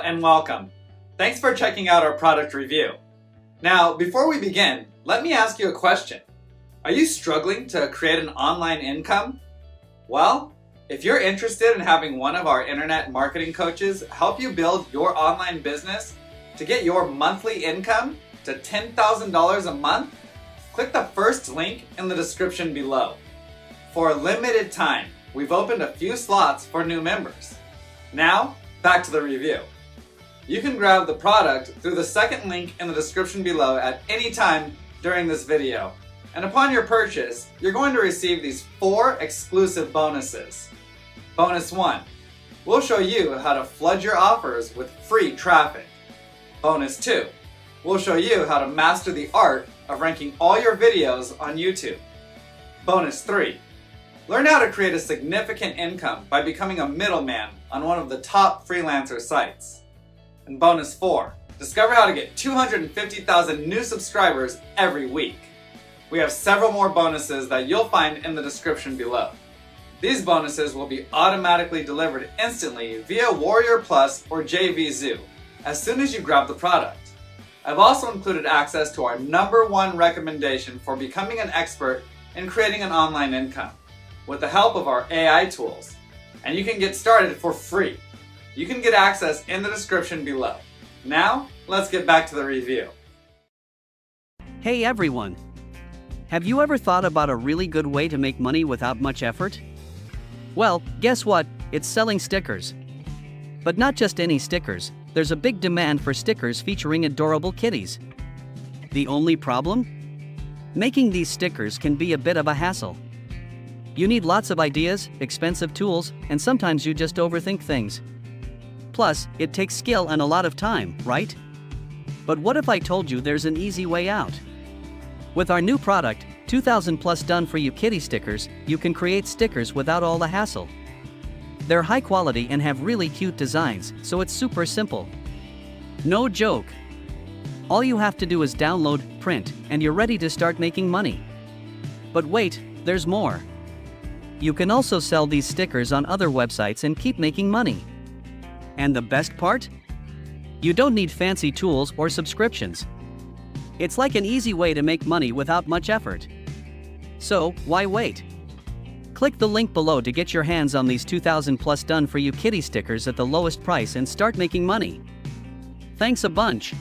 and welcome. Thanks for checking out our product review. Now, before we begin, let me ask you a question. Are you struggling to create an online income? Well, if you're interested in having one of our internet marketing coaches help you build your online business to get your monthly income to $10,000 a month, click the first link in the description below. For a limited time, we've opened a few slots for new members. Now, back to the review. You can grab the product through the second link in the description below at any time during this video. And upon your purchase, you're going to receive these 4 exclusive bonuses. Bonus 1, we'll show you how to flood your offers with free traffic. Bonus 2, we'll show you how to master the art of ranking all your videos on YouTube. Bonus 3, learn how to create a significant income by becoming a middleman on one of the top freelancer sites. And bonus 4, discover how to get 250,000 new subscribers every week. We have several more bonuses that you'll find in the description below. These bonuses will be automatically delivered instantly via Warrior Plus or JVZoo as soon as you grab the product. I've also included access to our #1 recommendation for becoming an expert in creating an online income with the help of our AI tools. And you can get started for free. You can get access in the description below. Now, let's get back to the review. Hey everyone! Have you ever thought about a really good way to make money without much effort? Well, guess what? It's selling stickers. But not just any stickers, there's a big demand for stickers featuring adorable kitties. The only problem? Making these stickers can be a bit of a hassle. You need lots of ideas, expensive tools, and sometimes you just overthink things. Plus, it takes skill and a lot of time, right? But what if I told you there's an easy way out? With our new product, 2,000 plus done for you kitty stickers, you can create stickers without all the hassle. They're high quality and have really cute designs, so it's super simple. No joke. All you have to do is download, print, and you're ready to start making money. But wait, there's more. You can also sell these stickers on other websites and keep making money. And the best part? You don't need fancy tools or subscriptions. It's like an easy way to make money without much effort. So, why wait? Click the link below to get your hands on these 2,000 plus done for you kitty stickers at the lowest price and start making money. Thanks a bunch.